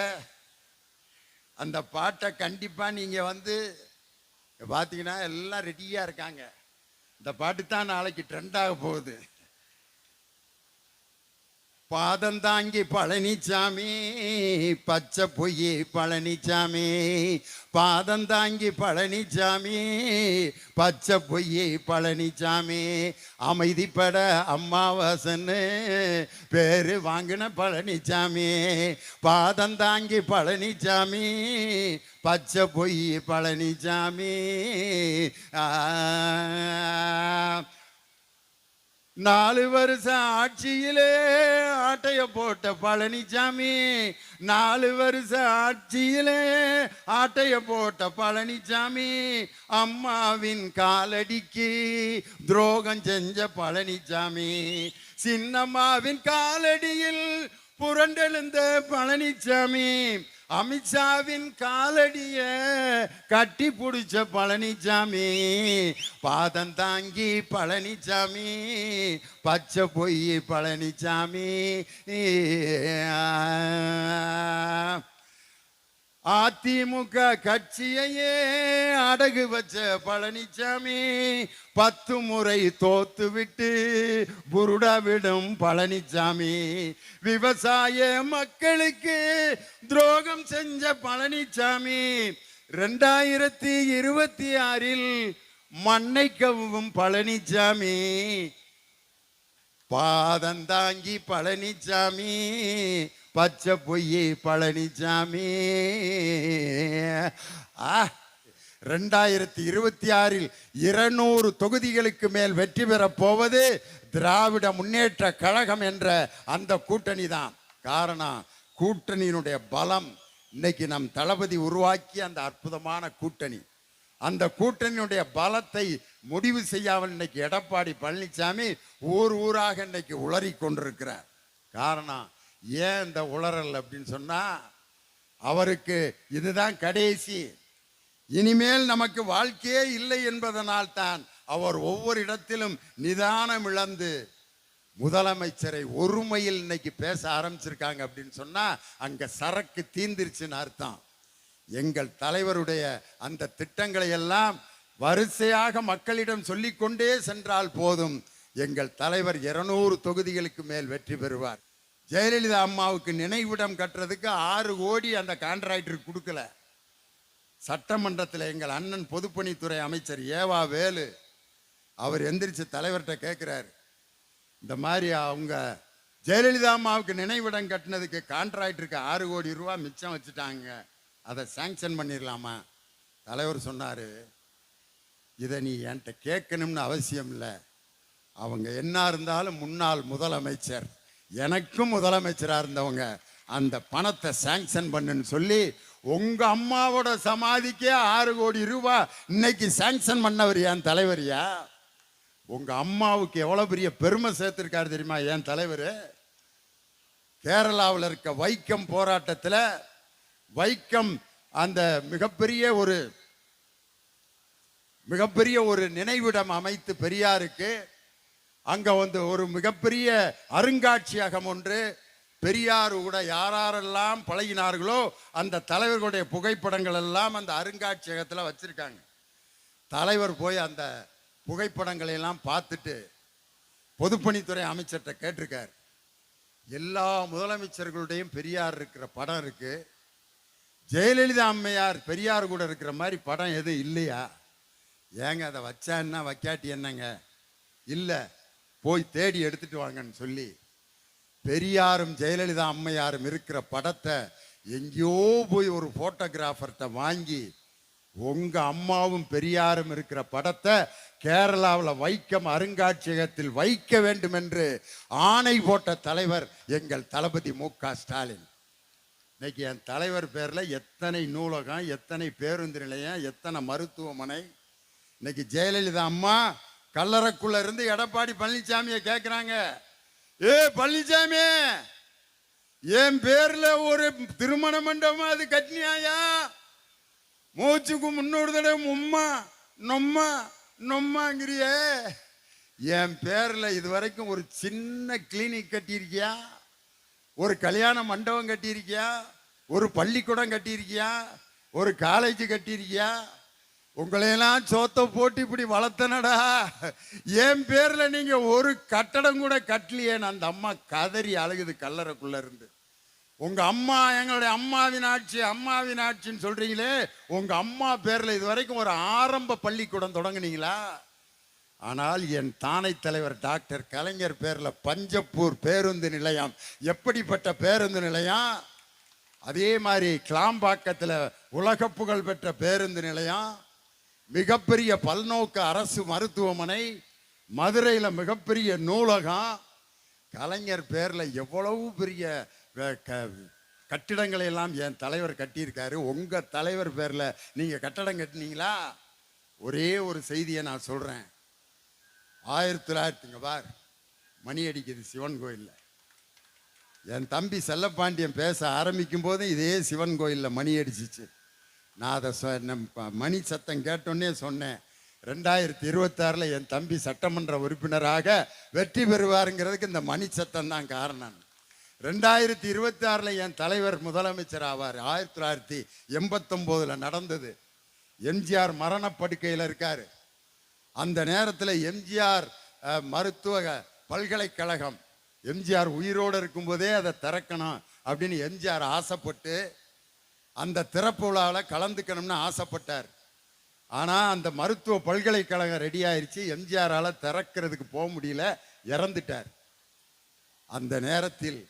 அந்த பாட்டை கண்டிப்பாக நீங்கள் வந்து பார்த்தீங்கன்னா எல்லாம் ரெடியாக இருக்காங்க. இந்த பாட்டு தான் நாளைக்கு ட்ரெண்டாக போகுது. பாதந்தாங்கி பழனிசாமி பச்சை பொய்யே பழனிசாமி, பாதந்தாங்கி பழனிசாமி பச்சை பொய்யே பழனிசாமி, அமைதிப்பட அம்மாவாசன்னு பேரு வாங்கின பழனிசாமி, பாதந்தாங்கி பழனிசாமி பச்சை பொய் பழனிசாமி. 4 வருஷம் ஆட்சியிலே ஆட்டைய போட்ட பழனிசாமி, 4 வருஷம் ஆட்சியிலே ஆட்டைய போட்ட பழனிசாமி, அம்மாவின் காலடிக்கு துரோகம் செஞ்ச பழனிசாமி, சின்னம்மாவின் காலடியில் புரண்டெழுந்த பழனிசாமி, அமித்ஷாவின் காலடிய கட்டி பிடிச்ச பழனிசாமி, பாதம் தாங்கி பழனிசாமி பச்சை பொய் பழனிசாமி. அதிமுக கட்சியையே அடகு வச்ச பழனிசாமி, 10 முறை தோத்து விட்டு புருடாவிடும் பழனிசாமி, விவசாய மக்களுக்கு துரோகம் செஞ்ச பழனிசாமி, 2026 மண்ணை கவ்வும் பழனிசாமி, பாதந்தாங்கி பழனிசாமி பச்சை பொய்யே பழனிசாமி. 2026 200 தொகுதிகளுக்கு மேல் வெற்றி பெறப் போவது திராவிட முன்னேற்ற கழகம் என்ற அந்த கூட்டணி தான். காரணம், கூட்டணியினுடைய பலம். இன்னைக்கு நம் தளபதி உருவாக்கிய அந்த அற்புதமான கூட்டணி, அந்த கூட்டணியுடைய பலத்தை முடிவு செய்யாமல் இன்னைக்கு எடப்பாடி பழனிசாமி ஊர் ஊராக இன்னைக்கு உளறி கொண்டிருக்கிறார். காரணம், ஏன் இந்த உளறல் அப்படின்னு சொன்னா, அவருக்கு இதுதான் கடைசி, இனிமேல் நமக்கு வாழ்க்கையே இல்லை என்பதனால் தான் அவர் ஒவ்வொரு இடத்திலும் நிதானம் இழந்து முதலமைச்சரை ஒருமையில் இன்னைக்கு பேச ஆரம்பிச்சிருக்காங்க. அப்படின்னு சொன்னா அங்க சரக்கு தீந்திருச்சுன்னு அர்த்தம். எங்கள் தலைவருடைய அந்த திட்டங்களை எல்லாம் வரிசையாக மக்களிடம் சொல்லிக்கொண்டே சென்றால் போதும், எங்கள் தலைவர் 200 தொகுதிகளுக்கு மேல் வெற்றி பெறுவார். ஜெயலலிதா அம்மாவுக்கு நினைவிடம் கட்டுறதுக்கு 6 கோடி அந்த கான்ட்ராக்டருக்கு கொடுக்கல. சட்டமன்றத்தில் எங்கள் அண்ணன் பொதுப்பணித்துறை அமைச்சர் ஏவா வேலு அவர் எந்திரிச்சு தலைவர்கிட்ட கேட்குறாரு, இந்த மாதிரி அவங்க ஜெயலலிதா அம்மாவுக்கு நினைவிடம் கட்டினதுக்கு கான்ட்ராக்டருக்கு 6 கோடி ரூபா மிச்சம் வச்சுட்டாங்க, அதை சாங்ஷன் பண்ணிடலாமா? தலைவர் சொன்னார், இதை நீ என்கிட்ட கேட்கணும்னு அவசியம் இல்லை, அவங்க என்ன இருந்தாலும் முன்னாள் முதலமைச்சர், எனக்கும் முதலமைச்சராக இருந்தவங்க, அந்த பணத்தை சாங்ஷன் பண்ணுன்னு சொல்லி உங்க அம்மாவோட சமாதிக்கே 6 கோடி ரூபாய் இன்னைக்கு சாங்ஷன் பண்ணவர் என் தலைவரியா? உங்க அம்மாவுக்கு எவ்வளவு பெரிய பெருமை சேர்த்திருக்காரு தெரியுமா என் தலைவர்? கேரளாவில் இருக்க வைக்கம் போராட்டத்தில் வைக்கம் அந்த மிகப்பெரிய ஒரு நினைவிடம் அமைத்து பெரியாருக்கு அங்க வந்து ஒரு மிகப்பெரிய அருங்காட்சியகம் ஒன்று, பெரியார் கூட யாரெல்லாம் பழகினார்களோ அந்த தலைவர்களுடைய புகைப்படங்கள் எல்லாம் அந்த அருங்காட்சியகத்தில் வச்சிருக்காங்க. தலைவர் போய் அந்த புகைப்படங்களை எல்லாம் பார்த்துட்டு பொதுப்பணித்துறை அமைச்சர்கிட்ட கேட்டிருக்கார், எல்லா முதலமைச்சர்களுடையும் பெரியார் இருக்கிற படம் இருக்கு. ஜெயலலிதா அம்மையார் பெரியார் கூட இருக்கிற மாதிரி படம் எதுவும் இல்லையா? ஏங்க அதை வச்சா என்ன வைக்காட்டி என்னங்க? இல்லை, போய் தேடி எடுத்துட்டு வாங்கன்னு சொல்லி பெரியாரும் ஜெயலலிதா அம்மையாரும் இருக்கிற படத்தை எங்கேயோ போய் ஒரு போட்டோகிராஃபர்கிட்ட வாங்கி உங்க அம்மாவும் பெரியாரும் இருக்கிற படத்தை கேரளாவில் வைக்கம் அருங்காட்சியகத்தில் வைக்க வேண்டும் என்று ஆணை போட்ட தலைவர் எங்கள் தளபதி மு.க. ஸ்டாலின். இன்னைக்கு என் தலைவர் பேர்ல எத்தனை நூலகம், எத்தனை பேருந்து நிலையம், எத்தனை மருத்துவமனை. இன்னைக்கு ஜெயலலிதா அம்மா கல்லறைக்குள்ள இருந்து எடப்பாடி பழனிசாமியை கேட்கிறாங்க, ஏ பழனிசாமி, என் பேர்ல ஒரு திருமண மண்டபம் அது கட்டினியாயா? மூச்சுக்கு முன்னொரு தடவை உம்மா நொம்மா நொம்மாங்கிறியே. என் பேர்ல இதுவரைக்கும் ஒரு சின்ன கிளினிக் கட்டியிருக்கியா? ஒரு கல்யாண மண்டபம் கட்டியிருக்கியா? ஒரு பள்ளிக்கூடம் கட்டியிருக்கியா? ஒரு காலேஜ் கட்டியிருக்கியா? உங்களையெல்லாம் சோத்த போட்டு இப்படி வளர்த்தனடா, என் பேர்ல நீங்க ஒரு கட்டடம் கூட கட்டலையேன்னு அந்த அம்மா கதறி அழுகுது கல்லறைக்குள்ள இருந்து. உங்க அம்மா எங்களுடைய அம்மாவின் ஆட்சி அம்மாவின் ஆட்சின்னு சொல்றீங்களே, உங்க அம்மா பேர்ல இது வரைக்கும் ஒரு ஆரம்ப பள்ளிக்கூடம் தொடங்குனீங்களா? ஆனால் என் தானை தலைவர் டாக்டர் கலைஞர் பேர்ல பஞ்சப்பூர் பேருந்து நிலையம், எப்படிப்பட்ட பேருந்து நிலையம்! அதே மாதிரி கிளாம்பாக்கத்தில் உலக புகழ் பெற்ற பேருந்து நிலையம், மிகப்பெரிய பல்நோக்கு அரசு மருத்துவமனை, மதுரையில் மிகப்பெரிய நூலகம். கலைஞர் பேர்ல எவ்வளவு பெரிய கட்டிடங்களை எல்லாம் என் தலைவர் கட்டியிருக்காரு. உங்க தலைவர் பேர்ல நீங்க கட்டடம் கட்டினீங்களா? ஒரே ஒரு செய்தியை நான் சொல்றேன். 1900 பார் மணி அடிக்குது சிவன் கோயில்ல. என் தம்பி செல்லப்பாண்டியன் பேச ஆரம்பிக்கும் போது இதே சிவன் கோயிலில் மணி அடிச்சிச்சு. நான் அதை மணி சத்தம் கேட்டோன்னே சொன்னேன், 2026 என் தம்பி சட்டமன்ற உறுப்பினராக வெற்றி பெறுவாருங்கிறதுக்கு இந்த மணி சத்தம் தான் காரணம். 2026 என் தலைவர் முதலமைச்சர் ஆவார். 1989 நடந்தது. எம்ஜிஆர் மரணப்படுக்கையில் இருக்காரு. அந்த நேரத்தில் எம்ஜிஆர் மருத்துவ பல்கலைக்கழகம், எம்ஜிஆர் உயிரோடு இருக்கும்போதே அதை திறக்கணும் அப்படின்னு எம்ஜிஆர் ஆசைப்பட்டு அந்த திறப்பு விழாவில் கலந்துக்கணும்னு ஆசைப்பட்டார். ஆனால் அந்த மருத்துவ பல்கலைக்கழகம் ரெடி ஆயிடுச்சு, எம்ஜிஆரால் திறக்கிறதுக்கு போக முடியல, இறந்துட்டார். அந்த நேரத்தில்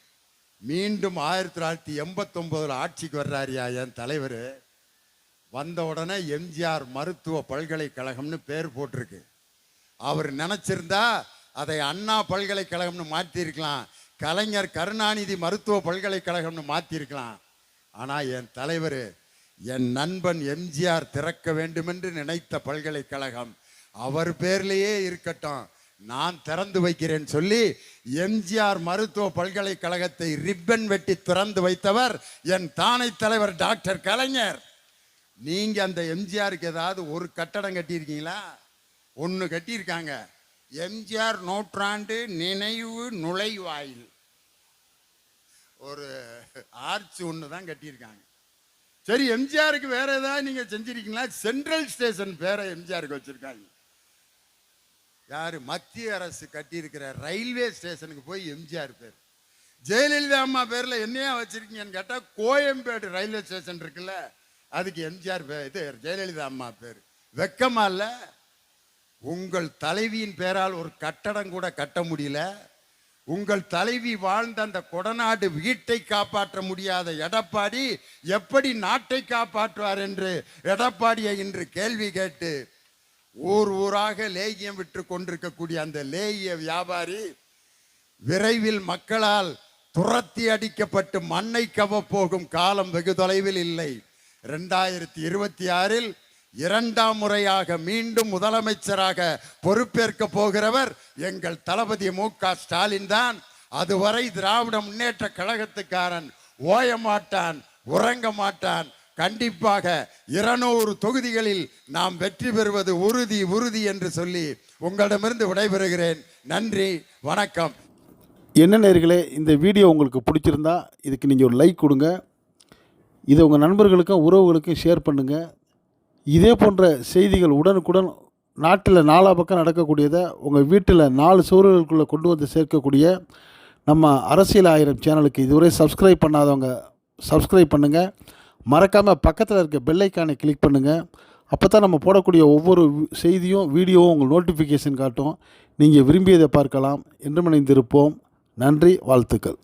மீண்டும் 1989 ஆட்சிக்கு வர்றாரியா என் தலைவர். வந்த உடனே எம்ஜிஆர் மருத்துவ பல்கலைக்கழகம்னு பேர் போட்டிருக்கு. அவர் நினைச்சிருந்தா அதை அண்ணா பல்கலைக்கழகம்னு மாற்றிருக்கலாம், கலைஞர் கருணாநிதி மருத்துவ பல்கலைக்கழகம்னு மாற்றிருக்கலாம். ஆனால் என் தலைவர், என் நண்பன் எம்ஜிஆர் திறக்க வேண்டுமென்று நினைத்த பல்கலைக்கழகம் அவர் பேர்லேயே இருக்கட்டும், நான் திறந்து வைக்கிறேன் சொல்லி எம்ஜிஆர் மருத்துவ பல்கலைக்கழகத்தை ரிப்பன் வெட்டி திறந்து வைத்தவர் என் தானை தலைவர் டாக்டர் கலைஞர். நீங்க அந்த எம்ஜிஆருக்கு ஏதாவது ஒரு கட்டடம் கட்டியிருக்கீங்களா? ஒன்று கட்டியிருக்காங்க, எம்ஜிஆர் நூற்றாண்டு நினைவு நுழைவாயில், ஒரு ஆர்ச் ஒன்று தான் கட்டியிருக்காங்க. சரி, எம்ஜிஆருக்கு வேற ஏதாவது நீங்க செஞ்சிருக்கீங்களா? சென்ட்ரல் ஸ்டேஷன் பேரை எம்ஜிஆருக்கு வச்சிருக்காங்க. யாரு? மத்திய அரசு கட்டியிருக்கிற ரயில்வே ஸ்டேஷனுக்கு போய் எம்ஜிஆர் பேர். ஜெயலலிதா அம்மா பேர்ல என்னையா வச்சிருக்கீங்கன்னு கேட்டா கோயம்பேடு ரயில்வே ஸ்டேஷன் இருக்குல்ல, அதுக்கு எம்ஜிஆர் பேர், இது ஜெயலலிதா அம்மா பேர். வெக்கமா இல்ல? உங்கள் தலைவியின் பேரால் ஒரு கட்டடம் கூட கட்ட முடியல. உங்கள் தலைவி வாழ்ந்த அந்த கொடநாடு வீட்டை காப்பாற்ற முடியாத எடப்பாடி எப்படி நாட்டை காப்பாற்றுவார் என்று எடப்பாடியை இன்று கேள்வி கேட்டு ஊர் ஊராக லேகியம் விற்று கொண்டிருக்கக்கூடிய அந்த லேகிய வியாபாரி விரைவில் மக்களால் துரத்தி அடிக்கப்பட்டு மண்ணை கவப்போகும் காலம் வெகு தொலைவில் இல்லை. 2026 2ஆம் முறையாக மீண்டும் முதலமைச்சராக பொறுப்பேற்க போகிறவர் எங்கள் தளபதி மு.க. ஸ்டாலின் தான். அதுவரை திராவிட முன்னேற்ற கழகத்துக்காரன் ஓய மாட்டான், உறங்க மாட்டான். கண்டிப்பாக 200 தொகுதிகளில் நாம் வெற்றி பெறுவது உறுதி உறுதி என்று சொல்லி உங்களிடமிருந்து விடைபெறுகிறேன். நன்றி, வணக்கம். என்ன நேயர்களே, இந்த வீடியோ உங்களுக்கு பிடிச்சிருந்தா இதுக்கு நீங்கள் ஒரு லைக் கொடுங்க. இதை உங்கள் நண்பர்களுக்கும் உறவுகளுக்கும் ஷேர் பண்ணுங்கள். இதே போன்ற செய்திகள் உடனுக்குடன் நாட்டில் 4 பக்கம் நடக்கக்கூடியதை உங்கள் வீட்டில் 4 சுவர்களுக்குள்ளே கொண்டு வந்து சேர்க்கக்கூடிய நம்ம அரசியல் ஆயிரம் சேனலுக்கு இதுவரை சப்ஸ்கிரைப் பண்ணாதவங்க சப்ஸ்கிரைப் பண்ணுங்கள். மறக்காமல் பக்கத்தில் இருக்க பெல் ஐக்கானை கிளிக் பண்ணுங்கள். அப்போ தான் நம்ம போடக்கூடிய ஒவ்வொரு செய்தியும் வீடியோவும் உங்களுக்கு நோட்டிஃபிகேஷன் காட்டும். நீங்கள் விரும்பியதை பார்க்கலாம். என்றும் இணைந்திருப்போம். நன்றி, வாழ்த்துக்கள்.